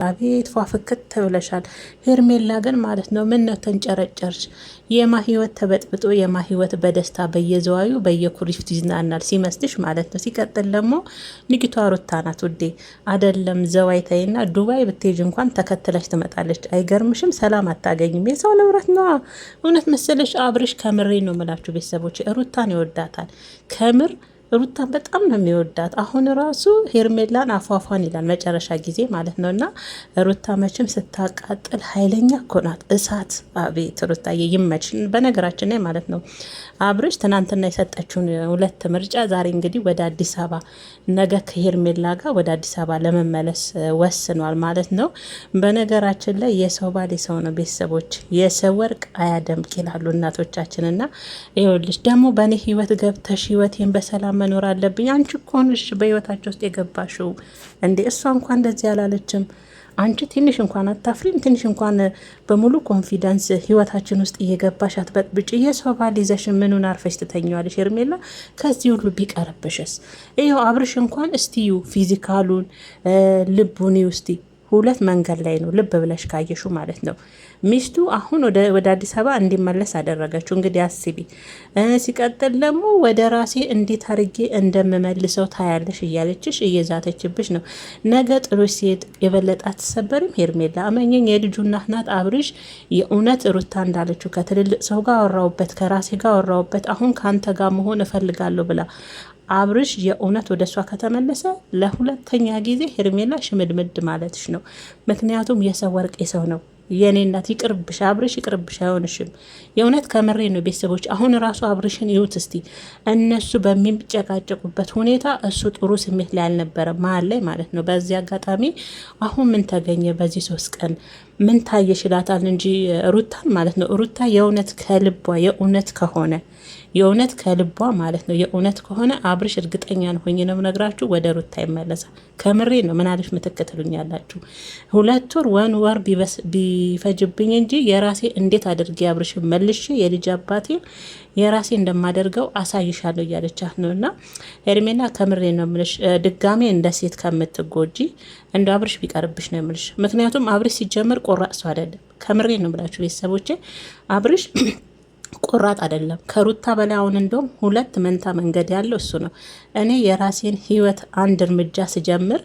አቤት ፏፍክት ተብለሻል። ሄርሜላ ግን ማለት ነው ምን ነው ተንጨረጨርሽ? የማ ህይወት ተበጥብጦ የማ ህይወት በደስታ በየዘዋዩ በየኩሪፍቱ ይዝናናል ሲመስልሽ ማለት ነው። ሲቀጥል ደግሞ ንግቷ ሩታ ናት ውዴ። አደለም ዘዋይታይና ዱባይ ብትሄጅ እንኳን ተከትለሽ ትመጣለች። አይገርምሽም? ሰላም አታገኝም። የሰው ንብረት ነዋ። እውነት መሰለሽ? አብርሽ ከምሬ ነው ምላችሁ ቤተሰቦች፣ ሩታን ይወዳታል ከምር ሩታን በጣም ነው የሚወዳት። አሁን ራሱ ሄርሜላን አፏፏን ይላል መጨረሻ ጊዜ ማለት ነው። እና ሩታ መቼም ስታቃጥል ኃይለኛ እኮ ናት፣ እሳት። አቤት ሩታዬ ይመች። በነገራችን ላይ ማለት ነው አብርሽ ትናንትና የሰጠችውን 2 ምርጫ ዛሬ እንግዲህ ወደ አዲስ አበባ ነገ ከሄርሜላ ጋር ወደ አዲስ አበባ ለመመለስ ወስኗል ማለት ነው። በነገራችን ላይ የሰው ባል የሰው ነው ቤተሰቦች፣ የሰው ወርቅ አያደምቅ ይላሉ እናቶቻችን። እና ይኸውልሽ ደግሞ በእኔ ህይወት ገብተሽ ህይወቴን በሰላም መኖር አለብኝ። አንቺ እኮ ነሽ በህይወታቸው ውስጥ የገባሽው እንዴ። እሷ እንኳን እንደዚህ አላለችም። አንቺ ትንሽ እንኳን አታፍሪም? ትንሽ እንኳን በሙሉ ኮንፊደንስ ህይወታችን ውስጥ እየገባሽ አትበጥብጭ። የሰው ባል ይዘሽ ምኑን አርፈሽ ትተኛዋለሽ? ሄርሜላ ከዚህ ሁሉ ቢቀርብሽስ? ይኸው አብርሽ እንኳን እስቲዩ ፊዚካሉን ልቡን ውስቲ 2 መንገድ ላይ ነው ልብ ብለሽ ካየሹ ማለት ነው። ሚስቱ አሁን ወደ አዲስ አበባ እንዲመለስ አደረገችው። እንግዲህ አስቢ። ሲቀጥል ደግሞ ወደ ራሴ እንዴት አርጌ እንደምመልሰው ታያለሽ እያለችሽ እየዛተችብሽ ነው። ነገ ጥሎሽ ሲሄድ የበለጠ አትሰበርም ሄርሜላ? አመኘኝ። የልጁ እናት ናት። አብርሽ የእውነት ሩታ እንዳለችው ከትልልቅ ሰው ጋር አወራውበት፣ ከራሴ ጋር አወራውበት፣ አሁን ከአንተ ጋር መሆን እፈልጋለሁ ብላ አብርሽ የእውነት ወደ እሷ ከተመለሰ ለ2ኛ ጊዜ ሄርሜላ ሽምድምድ ማለትሽ ነው። ምክንያቱም የሰው ወርቅ የሰው ነው። የኔ እናት ይቅርብሽ፣ አብርሽ ይቅርብሽ፣ አይሆንሽም። የእውነት ከምሬ ነው ቤተሰቦች። አሁን ራሱ አብርሽን ይዩት እስቲ። እነሱ በሚጨቃጨቁበት ሁኔታ እሱ ጥሩ ስሜት ላይ አልነበረ መሀል ላይ ማለት ነው። በዚህ አጋጣሚ አሁን ምን ተገኘ በዚህ 3 ቀን ምን ታየሽ ይላታል እንጂ ሩታን ማለት ነው። ሩታ የእውነት ከልቧ የእውነት ከሆነ የእውነት ከልቧ ማለት ነው የእውነት ከሆነ አብርሽ እርግጠኛ ነው ሆኜ ነው ነግራችሁ ወደ ሩታ ይመለሳል። ከምሬ ነው። ምን አለሽ ምትከተሉኝ ያላችሁ 2 ወር ወር ቢፈጅብኝ እንጂ የራሴ እንዴት አድርጌ አብርሽ መልሼ የልጅ አባቴን የራሴ እንደማደርገው አሳይሻለሁ እያለቻት ነው። እና ሄርሜላ ከምሬ ነው ምልሽ፣ ድጋሜ እንደ ሴት ከምትጎጂ እንደ አብርሽ ቢቀርብሽ ነው ምልሽ። ምክንያቱም አብርሽ ሲጀምር ቆራጥ ሰው አይደለም። ከምሬ ነው ብላችሁ ቤተሰቦቼ፣ አብርሽ ቆራጥ አይደለም። ከሩታ በላይ አሁን እንደውም 2 መንታ መንገድ ያለው እሱ ነው። እኔ የራሴን ህይወት አንድ እርምጃ ስጀምር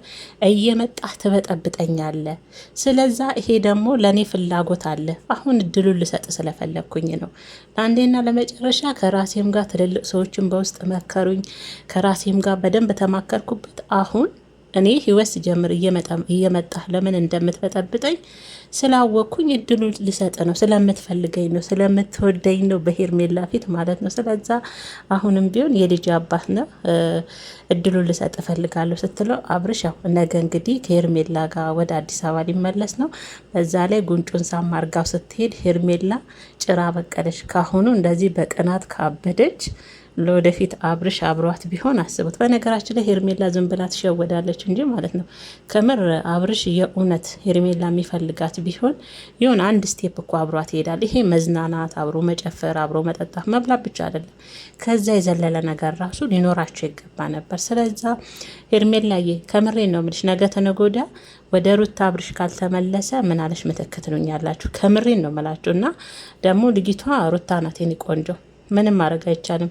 እየመጣህ ትበጠብጠኛለ። ስለዛ ይሄ ደግሞ ለእኔ ፍላጎት አለ። አሁን እድሉን ልሰጥ ስለፈለግኩኝ ነው። ለአንዴና ለመጨረሻ ከራሴም ጋር ትልልቅ ሰዎችን በውስጥ መከሩኝ። ከራሴም ጋር በደንብ ተማከርኩበት። አሁን እኔ ህይወት ስጀምር እየመጣህ ለምን እንደምትበጠብጠኝ ስላወቅኩኝ እድሉ ልሰጥ ነው። ስለምትፈልገኝ ነው፣ ስለምትወደኝ ነው፣ በሄርሜላ ፊት ማለት ነው። ስለዛ አሁንም ቢሆን የልጅ አባት ነው፣ እድሉ ልሰጥ እፈልጋለሁ ስትለው አብርሽ ያው ነገ እንግዲህ ከሄርሜላ ጋር ወደ አዲስ አበባ ሊመለስ ነው። በዛ ላይ ጉንጩን ሳም አርጋው ስትሄድ ሄርሜላ ጭራ በቀለች። ካሁኑ እንደዚህ በቅናት ካበደች ለወደፊት አብርሽ አብሯት ቢሆን አስቡት። በነገራችን ላይ ሄርሜላ ዝም ብላ ትሸወዳለች እንጂ ማለት ነው። ከምር አብርሽ የእውነት ሄርሜላ የሚፈልጋት ቢሆን ይሁን 1 ስቴፕ እኮ አብሯት ይሄዳል። ይሄ መዝናናት፣ አብሮ መጨፈር፣ አብሮ መጠጣት፣ መብላት ብቻ አይደለም። ከዛ የዘለለ ነገር ራሱ ሊኖራቸው ይገባ ነበር። ስለዛ ሄርሜላዬ ከምሬ ነው የምልሽ፣ ነገ ተነጎዳ ወደ ሩታ አብርሽ ካልተመለሰ ምን አለሽ ምትክት ነው ያላችሁ። ከምሬ ነው የምላችሁ። እና ደግሞ ልጅቷ ሩታ ናት የኔ ቆንጆ፣ ምንም ማድረግ አይቻልም።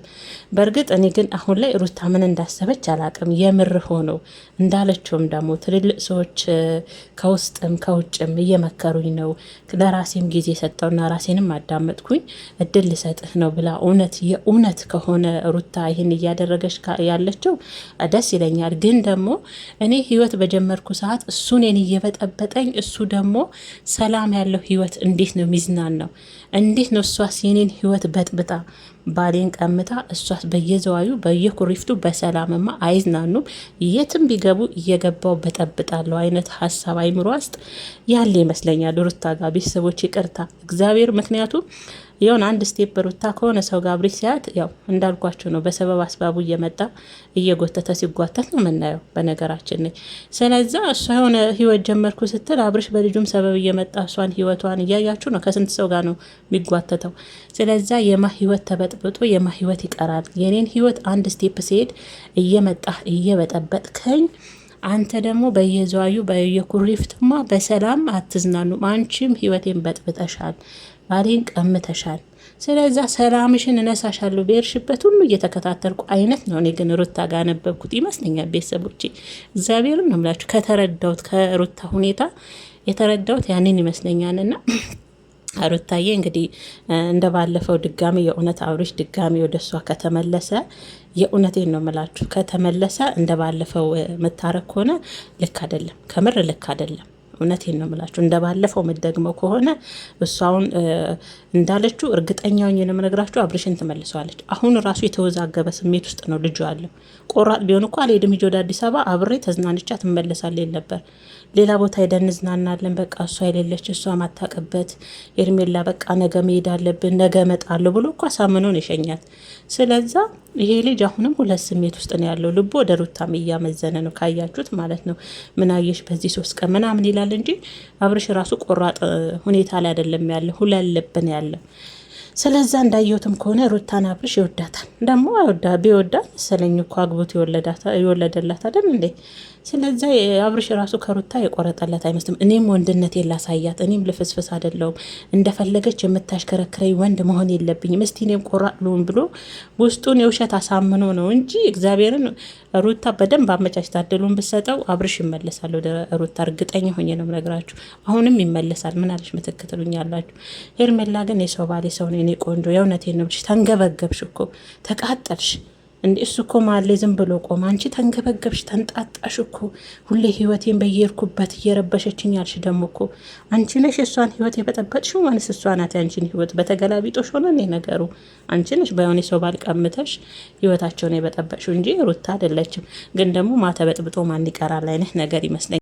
በእርግጥ እኔ ግን አሁን ላይ ሩታ ምን እንዳሰበች አላቅም። የምር ሆነው እንዳለችውም ደግሞ ትልልቅ ሰዎች ከውስጥም ከውጭም እየመከሩኝ ነው። ለራሴም ጊዜ ሰጠውና ራሴንም አዳመጥኩኝ። እድል ልሰጥህ ነው ብላ የእውነት ከሆነ ሩታ ይህን እያደረገች ያለችው ደስ ይለኛል። ግን ደግሞ እኔ ህይወት በጀመርኩ ሰዓት እሱ እኔን እየበጠበጠኝ፣ እሱ ደግሞ ሰላም ያለው ህይወት እንዴት ነው ሚዝናን ነው? እንዴት ነው እሷስ የኔን ህይወት በጥብጣ ባሌን ቀምታ እሷስ በየዘዋዩ በየኩሪፍቱ በሰላምማ አይዝናኑም። የትም ቢገቡ እየገባው በጠብጣለሁ አይነት ሀሳብ አይምሮ ውስጥ ያለ ይመስለኛል ሩታ ጋር። ቤተሰቦች ይቅርታ እግዚአብሔር፣ ምክንያቱም የሆነ 1 ስቴፕ ሩታ ከሆነ ሰው ጋር አብርሽ ሲያት ያው እንዳልኳቸው ነው። በሰበብ አስባቡ እየመጣ እየጎተተ ሲጓተት ነው የምናየው በነገራችን ላይ። ስለዛ እሷ የሆነ ህይወት ጀመርኩ ስትል አብርሽ በልጁም ሰበብ እየመጣ እሷን ህይወቷን እያያችሁ ነው። ከስንት ሰው ጋር ነው የሚጓተተው። ስለዛ የማ ህይወት ተበጥብጦ የማ ህይወት ይቀራል። የኔን ህይወት 1 ስቴፕ ሲሄድ እየመጣ እየበጠበጥከኝ አንተ ደግሞ በየዘዋዩ በየኩሪፍትማ በሰላም አትዝናኑም። አንቺም ህይወቴን በጥብጠሻል፣ ባሌን ቀምተሻል። ስለዛ ሰላምሽን እነሳሻለሁ በሄድሽበት ሁሉ እየተከታተልኩ አይነት ነው። እኔ ግን ሩታ ጋር ነበብኩት ይመስለኛል። ቤተሰቦቼ እግዚአብሔርን ነው የምላችሁ ከተረዳሁት ከሩታ ሁኔታ የተረዳሁት ያንን ይመስለኛልና ሩታዬ እንግዲህ እንደ ባለፈው ድጋሚ የእውነት አብርሽ ድጋሚ ወደ እሷ ከተመለሰ የእውነቴን ነው የምላችሁ ከተመለሰ እንደ ባለፈው መታረቅ ከሆነ ልክ አይደለም፣ ከምር ልክ አይደለም። እውነቴን ነው የምላችሁ እንደ ባለፈው የምትደግመው ከሆነ እሷውን እንዳለችው እርግጠኛውን የምነግራችሁ አብርሽን ትመልሰዋለች። አሁን ራሱ የተወዛገበ ስሜት ውስጥ ነው ልጁ አለው። ቆራጥ ቢሆን እኮ አልሄድም ሂጅ ወደ አዲስ አበባ አብሬ ተዝናንቻ ትመለሳለች ነበር። ሌላ ቦታ ሄደን እንዝናናለን። በቃ እሷ የሌለች እሷ ማታቅበት ሄርሜላ በቃ ነገ መሄድ አለብን ነገ እመጣለሁ ብሎ እኮ አሳምኖን የሸኛት። ስለዛ ይሄ ልጅ አሁንም ሁለት ስሜት ውስጥ ነው ያለው። ልቦ ወደ ሩታም እያመዘነ ነው ካያችሁት ማለት ነው። ምን አየሽ በዚህ 3 ቀን ምናምን ይላል እንጂ አብርሽ ራሱ ቆራጥ ሁኔታ ላይ አይደለም ያለ፣ ሁለት ልብ ነው ያለው። ስለዛ እንዳየሁትም ከሆነ ሩታን አብርሽ ይወዳታል። ደግሞ ቢወዳት መሰለኝ እኮ አግቦት የወለደላት አይደል እንዴ? ስለዛ አብርሽ ራሱ ከሩታ የቆረጠለት አይመስልም። እኔም ወንድነት ላሳያት፣ እኔም ልፍስፍስ አይደለሁም፣ እንደፈለገች የምታሽከረክረኝ ወንድ መሆን የለብኝም፣ እስቲ እኔም ቆራጥ ልሁን ብሎ ውስጡን የውሸት አሳምኖ ነው እንጂ እግዚአብሔርን ሩታ በደንብ አመቻችታ እድሉን ብትሰጠው አብርሽ ይመለሳል ወደ ሩታ። እርግጠኛ ሆኜ ነው የምነግራችሁ። አሁንም ይመለሳል። ምን አለሽ ምትክትሉኝ ያላችሁ። ሄርሜላ ግን የሰው ባል የሰው ነው። የኔ ቆንጆ የእውነቴን ነው ብለሽ ተንገበገብሽ እኮ ተቃጠልሽ። እንዴ እሱ እኮ ማለ ዝም ብሎ ቆም፣ አንቺ ተንገበገብሽ ተንጣጣሽ እኮ። ሁሌ ህይወቴን በየርኩበት እየረበሸችኝ ያልሽ ደግሞ እኮ አንቺ ነሽ የእሷን ህይወት የበጠበጥሽው ማንስ እሷ ናት ያንቺን ህይወት? በተገላቢጦሽ ሆነ እኔ ነገሩ አንቺ ነሽ በሆነ ሰው ባልቀምተሽ ህይወታቸውን የበጠበጥሽው እንጂ ሩታ አይደለችም። ግን ደግሞ ማተበጥብጦ ማን ይቀራል አይነት ነገር ይመስለኛል።